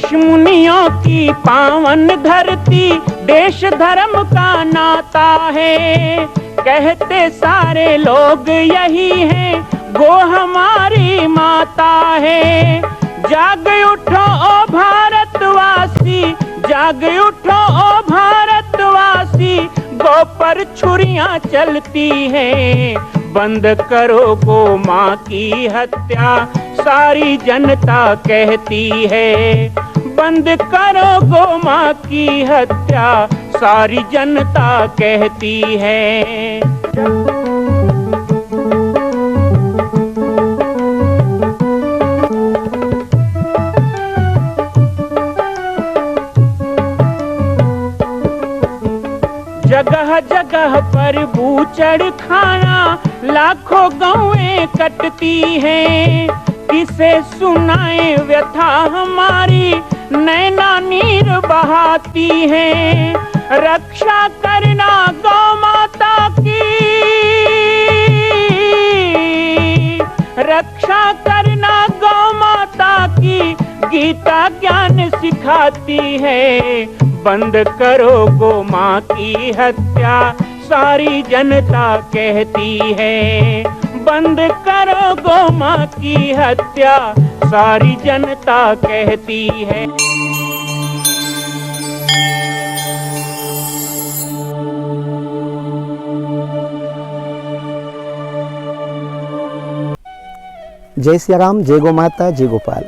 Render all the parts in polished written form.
ऋषि मुनियों की पावन धरती, देश धर्म का नाता है। कहते सारे लोग यही हैं, गो हमारी माता है। जाग उठो ओ भारतवासी, जाग उठो ओ भारतवासी, गो पर छुरियां चलती हैं। बंद करो गो माँ की हत्या, सारी जनता कहती है। बंद करो गो माँ की हत्या, सारी जनता कहती है। जगह जगह पर बूचड़ खाना, लाखों गौएं कटती हैं। किसे सुनाए व्यथा हमारी, नैना नीर बहाती हैं। रक्षा करना गौ माता की, रक्षा करना गौ माता की, गीता ज्ञान सिखाती है। बंद करो गो माँ की हत्या, सारी जनता कहती है। बंद करो गो माँ की हत्या, सारी जनता कहती है। जय सिया राम, जय गौ माता, जय गोपाल।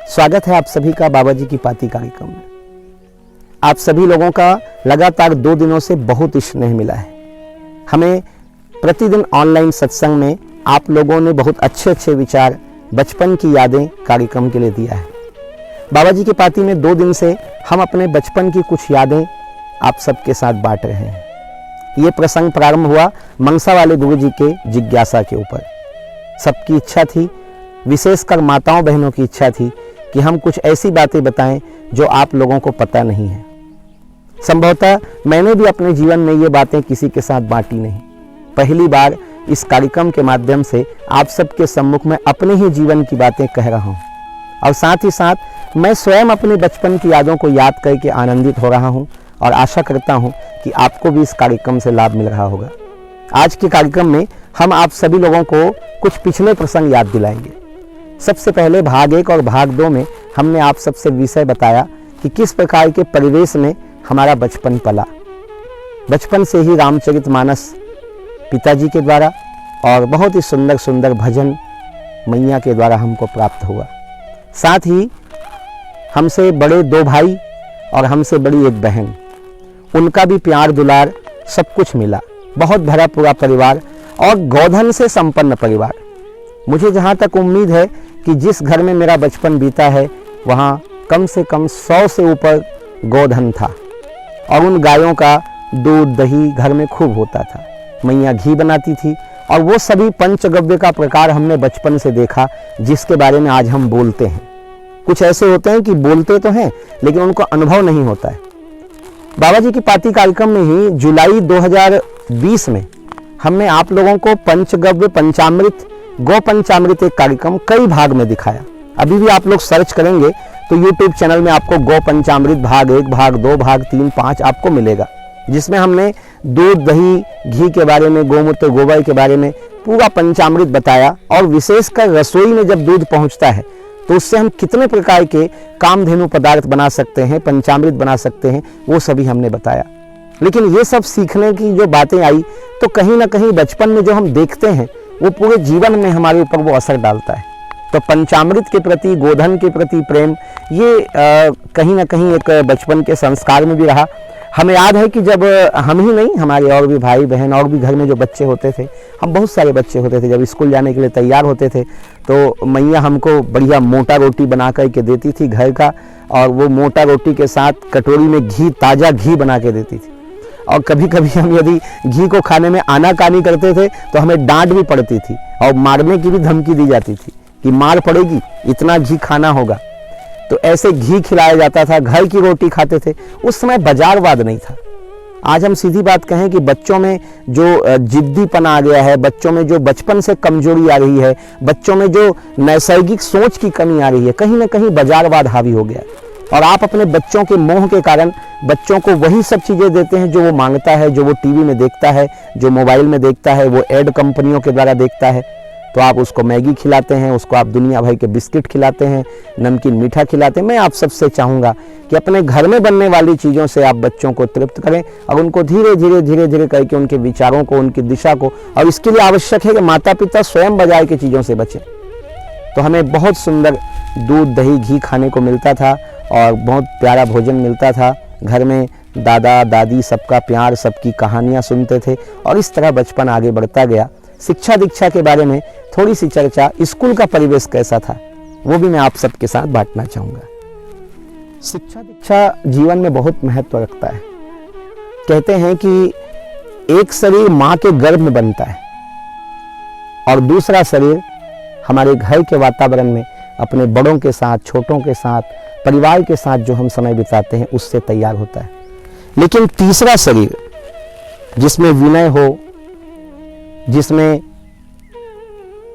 स्वागत है आप सभी का बाबा जी की पाती कार्यक्रम में। आप सभी लोगों का लगातार 2 दिनों से बहुत स्नेह मिला है। हमें प्रतिदिन ऑनलाइन सत्संग में आप लोगों ने बहुत अच्छे अच्छे विचार, बचपन की यादें कार्यक्रम के लिए दिया है। बाबा जी की पाती में 2 दिन से हम अपने बचपन की कुछ यादें आप सबके साथ बांट रहे हैं। ये प्रसंग प्रारंभ हुआ मंगसा वाले गुरु जी के जिज्ञासा के ऊपर। सबकी इच्छा थी, विशेषकर माताओं बहनों की इच्छा थी कि हम कुछ ऐसी बातें बताएं जो आप लोगों को पता नहीं है। संभवतः मैंने भी अपने जीवन में ये बातें किसी के साथ बांटी नहीं। पहली बार इस कार्यक्रम के माध्यम से आप सबके सम्मुख में अपने ही जीवन की बातें कह रहा हूँ, और साथ ही साथ मैं स्वयं अपने बचपन की यादों को याद करके आनंदित हो रहा हूँ, और आशा करता हूँ कि आपको भी इस कार्यक्रम से लाभ मिल रहा होगा। आज के कार्यक्रम में हम आप सभी लोगों को कुछ पिछले प्रसंग याद दिलाएंगे। सबसे पहले भाग 1 और भाग 2 में हमने आप सबसे विषय बताया कि किस प्रकार के परिवेश में हमारा बचपन पला। बचपन से ही रामचरितमानस पिताजी के द्वारा और बहुत ही सुंदर सुंदर भजन मैया के द्वारा हमको प्राप्त हुआ। साथ ही हमसे बड़े 2 भाई और हमसे बड़ी 1 बहन, उनका भी प्यार दुलार सब कुछ मिला। बहुत भरा पूरा परिवार और गोधन से संपन्न परिवार। मुझे जहाँ तक उम्मीद है कि जिस घर में मेरा बचपन बीता है वहाँ कम से कम 100 से ऊपर गोधन था, और उन गायों का दूध दही घर में खूब होता था। मैया घी बनाती थी, और वो सभी पंचगव्य का प्रकार हमने बचपन से देखा, जिसके बारे में आज हम बोलते हैं। कुछ ऐसे होते हैं कि बोलते तो हैं लेकिन उनको अनुभव नहीं होता है। बाबा जी की पाती कार्यक्रम में ही जुलाई 2020 में हमने आप लोगों को पंचगव्य पंचामृत, गौ पंचामृत एक कार्यक्रम कई भाग में दिखाया। अभी भी आप लोग सर्च करेंगे तो YouTube चैनल में आपको गौ पंचामृत भाग 1, भाग 2, भाग 3, 5 आपको मिलेगा, जिसमें हमने दूध दही घी के बारे में, गोमूत्र गोबर के बारे में पूरा पंचामृत बताया। और विशेषकर रसोई में जब दूध पहुंचता है तो उससे हम कितने प्रकार के कामधेनु पदार्थ बना सकते हैं, पंचामृत बना सकते हैं, वो सभी हमने बताया। लेकिन ये सब सीखने की जो बातें आई तो कहीं ना कहीं बचपन में जो हम देखते हैं वो पूरे जीवन में हमारे ऊपर वो असर डालता है। तो पंचामृत के प्रति, गोधन के प्रति प्रेम, ये कहीं ना कहीं एक बचपन के संस्कार में भी रहा। हमें याद है कि जब हम ही नहीं, हमारे और भी भाई बहन और भी घर में जो बच्चे होते थे, हम बहुत सारे बच्चे होते थे, जब स्कूल जाने के लिए तैयार होते थे तो मैया हमको बढ़िया मोटा रोटी बना करके देती थी घर का, और वो मोटा रोटी के साथ कटोरी में घी, ताज़ा घी बना के देती थी। और कभी कभी हम यदि घी को खाने में आनाकानी करते थे तो हमें डांट भी पड़ती थी, और मारने की भी धमकी दी जाती थी कि मार पड़ेगी, इतना घी खाना होगा। तो ऐसे घी खिलाया जाता था, घर की रोटी खाते थे। उस समय बाजारवाद नहीं था। आज हम सीधी बात कहें कि बच्चों में जो जिद्दीपन आ गया है, बच्चों में जो बचपन से कमजोरी आ रही है, बच्चों में जो नैसर्गिक सोच की कमी आ रही है, कहीं ना कहीं बाजारवाद हावी हो गया। और आप अपने बच्चों के मोह के कारण बच्चों को वही सब चीज़ें देते हैं जो वो मांगता है, जो वो टीवी में देखता है, जो मोबाइल में देखता है, वो एड कंपनियों के द्वारा देखता है। तो आप उसको मैगी खिलाते हैं, उसको आप दुनिया भर के बिस्किट खिलाते हैं, नमकीन मीठा खिलाते हैं। मैं आप सबसे चाहूँगा कि अपने घर में बनने वाली चीज़ों से आप बच्चों को तृप्त करें और उनको धीरे धीरे करके उनके विचारों को, उनकी दिशा को, और इसके लिए आवश्यक है कि माता पिता स्वयं बाजार की चीज़ों से बचें। तो हमें बहुत सुंदर दूध, दही, घी खाने को मिलता था और बहुत प्यारा भोजन मिलता था। घर में दादा दादी सबका प्यार, सबकी कहानियाँ सुनते थे और इस तरह बचपन आगे बढ़ता गया। शिक्षा दीक्षा के बारे में थोड़ी सी चर्चा, स्कूल का परिवेश कैसा था वो भी मैं आप सबके साथ बांटना चाहूँगा। शिक्षा दीक्षा जीवन में बहुत महत्व रखता है। कहते हैं कि एक शरीर माँ के गर्भ में बनता है और दूसरा शरीर हमारे घर के वातावरण में अपने बड़ों के साथ, छोटों के साथ, परिवार के साथ जो हम समय बिताते हैं उससे तैयार होता है। लेकिन तीसरा शरीर जिसमें विनय हो, जिसमें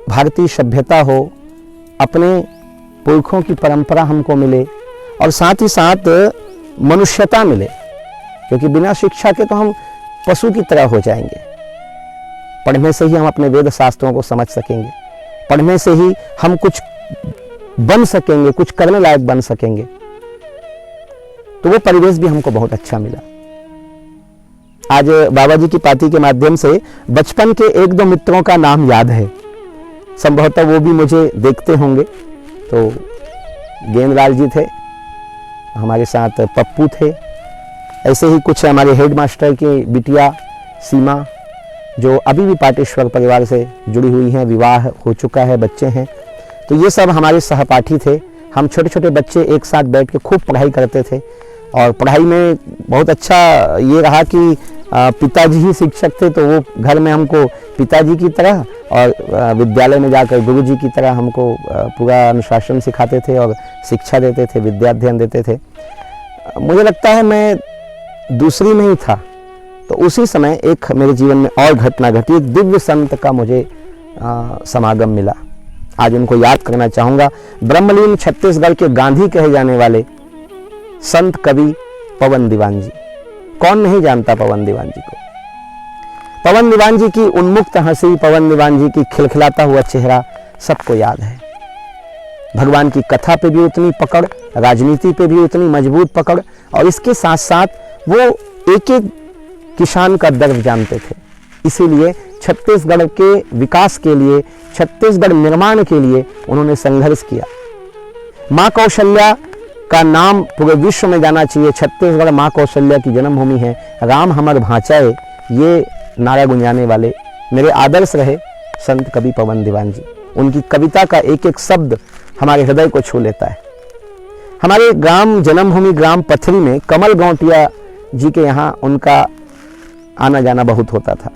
भारतीय सभ्यता हो, अपने पुरखों की परंपरा हमको मिले और साथ ही साथ मनुष्यता मिले, क्योंकि बिना शिक्षा के तो हम पशु की तरह हो जाएंगे। पढ़ने से ही हम अपने वेद शास्त्रों को समझ सकेंगे, पढ़ने से ही हम कुछ बन सकेंगे, कुछ करने लायक बन सकेंगे। तो वो परिवेश भी हमको बहुत अच्छा मिला। आज बाबा जी की पाती के माध्यम से बचपन के एक दो मित्रों का नाम याद है, संभवतः वो भी मुझे देखते होंगे। तो गेंदलाल जी थे, हमारे साथ पप्पू थे, ऐसे ही कुछ हमारे हेडमास्टर की बिटिया सीमा जो अभी भी पाटेश्वर परिवार से जुड़ी हुई हैं, विवाह हो चुका है, बच्चे हैं। तो ये सब हमारे सहपाठी थे। हम छोटे छोटे बच्चे एक साथ बैठ के खूब पढ़ाई करते थे और पढ़ाई में बहुत अच्छा ये रहा कि पिताजी ही शिक्षक थे, तो वो घर में हमको पिताजी की तरह और विद्यालय में जाकर गुरुजी की तरह हमको पूरा अनुशासन सिखाते थे और शिक्षा देते थे, विद्याध्ययन देते थे। मुझे लगता है मैं दूसरी में ही था, तो उसी समय एक मेरे जीवन में और घटना घटी। एक दिव्य संत का मुझे समागम मिला, आज उनको याद करना चाहूँगा। ब्रह्मलीन छत्तीसगढ़ के गांधी कहे जाने वाले संत कवि पवन दीवान जी। कौन नहीं जानता पवन दीवान जी को। पवन दीवान जी की उन्मुक्त हंसी, पवन दीवान जी की खिलखिलाता हुआ चेहरा सबको याद है। भगवान की कथा पे भी उतनी पकड़, राजनीति पे भी उतनी मजबूत पकड़, और इसके साथ साथ वो एक एक किसान का दर्द जानते थे। इसीलिए छत्तीसगढ़ के विकास के लिए, छत्तीसगढ़ निर्माण के लिए उन्होंने संघर्ष किया। माँ कौशल्या का नाम पूरे विश्व में जाना चाहिए। छत्तीसगढ़ माँ कौशल्या की जन्मभूमि है। राम हमर भांचाए, ये नारा गुंजाने वाले मेरे आदर्श रहे संत कवि पवन दीवान जी। उनकी कविता का एक एक शब्द हमारे हृदय को छू लेता है। हमारे ग्राम जन्मभूमि ग्राम पथरी में कमल गौटिया जी के यहाँ उनका आना जाना बहुत होता था।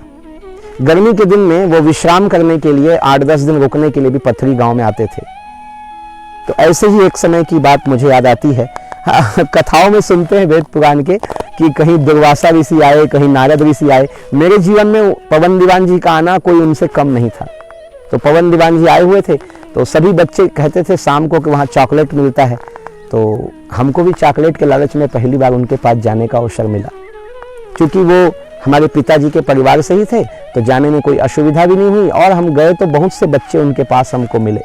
गर्मी के दिन में वो विश्राम करने के लिए 8-10 दिन रुकने के लिए भी पथरी गांव में आते थे। तो ऐसे ही एक समय की बात मुझे याद आती है। कथाओं में सुनते हैं वेद पुराण के कि कहीं दुर्वासा ऋषि आए, कहीं नारद ऋषि आए। मेरे जीवन में पवन दीवान जी का आना कोई उनसे कम नहीं था। तो पवन दीवान जी आए हुए थे, तो सभी बच्चे कहते थे शाम को कि वहाँ चॉकलेट मिलता है। तो हमको भी चॉकलेट के लालच में पहली बार उनके पास जाने का अवसर मिला। क्योंकि वो हमारे पिताजी के परिवार से ही थे, तो जाने में कोई असुविधा भी नहीं हुई और हम गए तो बहुत से बच्चे उनके पास हमको मिले।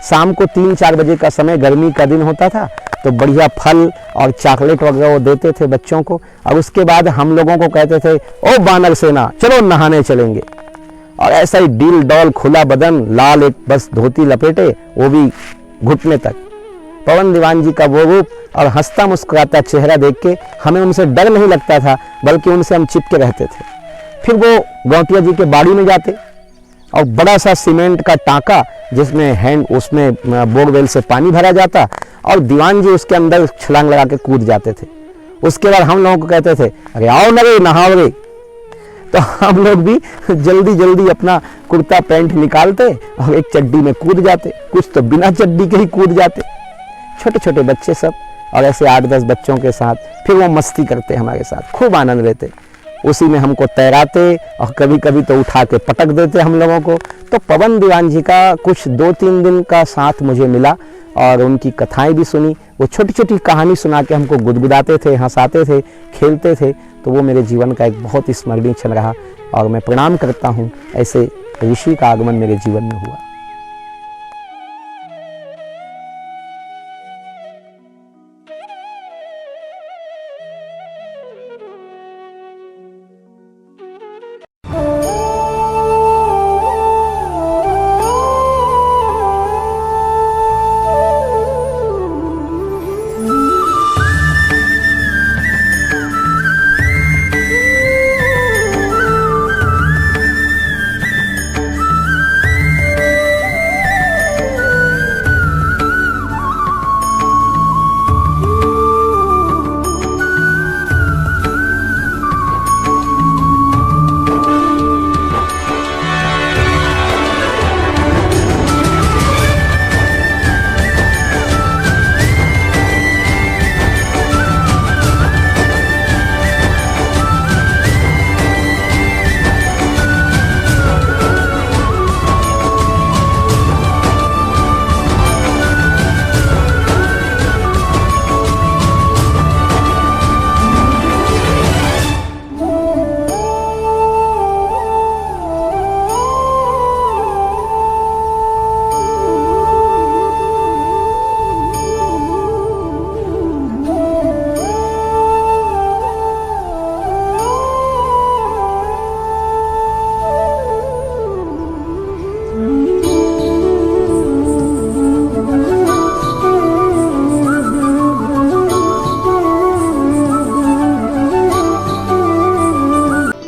शाम को 3-4 बजे का समय, गर्मी का दिन होता था, तो बढ़िया फल और चॉकलेट वगैरह वो देते थे बच्चों को। और उसके बाद हम लोगों को कहते थे, ओ बानर सेना चलो नहाने चलेंगे। और ऐसा ही डील डॉल, खुला बदन, लाल एक बस धोती लपेटे, वो भी घुटने तक। पवन दीवान जी का वो रूप और हंसता मुस्कुराता चेहरा देख के हमें उनसे डर नहीं लगता था, बल्कि उनसे हम चिपके रहते थे। फिर वो गौटिया जी के बाड़ी में जाते और बड़ा सा सीमेंट का टांका जिसमें उसमें बोरवेल से पानी भरा जाता और दीवान जी उसके अंदर छलांग लगा के कूद जाते थे। उसके बाद हम लोगों को कहते थे, अरे आओ न रे नहाओ रे। तो हम लोग भी जल्दी जल्दी अपना कुर्ता पैंट निकालते और एक चड्डी में कूद जाते, कुछ तो बिना चड्डी के ही कूद जाते, छोटे छोटे बच्चे सब। और ऐसे 8-10 बच्चों के साथ फिर वो मस्ती करते हमारे साथ, खूब आनंद लेते। उसी में हमको तैराते और कभी कभी तो उठा के पटक देते हम लोगों को। तो पवन दीवान जी का कुछ 2-3 दिन का साथ मुझे मिला और उनकी कथाएं भी सुनी। वो छोटी छोटी कहानी सुना के हमको गुदगुदाते थे, हंसाते थे, खेलते थे। तो वो मेरे जीवन का एक बहुत स्मरणीय क्षण रहा और मैं प्रणाम करता हूँ ऐसे ऋषि का आगमन मेरे जीवन में हुआ।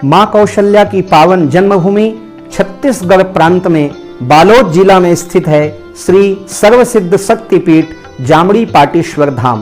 मां कौशल्या की पावन जन्मभूमि छत्तीसगढ़ प्रांत में बालोद जिला में स्थित है श्री सर्वसिद्ध शक्तिपीठ जामड़ी पाटेश्वर धाम।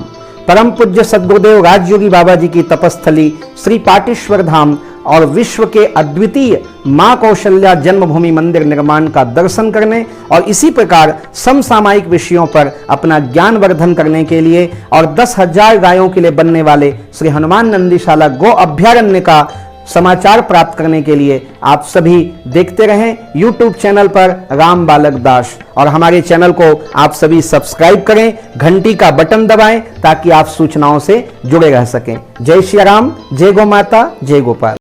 परम पूज्य सद्गुरुदेव राजयोगी बाबा जी की तपस्थली श्री पाटेश्वर धाम और विश्व के अद्वितीय मां कौशल्या जन्मभूमि मंदिर निर्माण का दर्शन करने और इसी प्रकार समसामयिक विषयों पर अपना ज्ञान वर्धन करने के लिए और 10,000 गायों के लिए बनने वाले श्री हनुमान नंदीशाला गो अभ्यारण्य का समाचार प्राप्त करने के लिए आप सभी देखते रहें YouTube चैनल पर राम बालक दास, और हमारे चैनल को आप सभी सब्सक्राइब करें, घंटी का बटन दबाएं ताकि आप सूचनाओं से जुड़े रह सकें। जय श्री राम, जय गौ माता, जय गोपाल।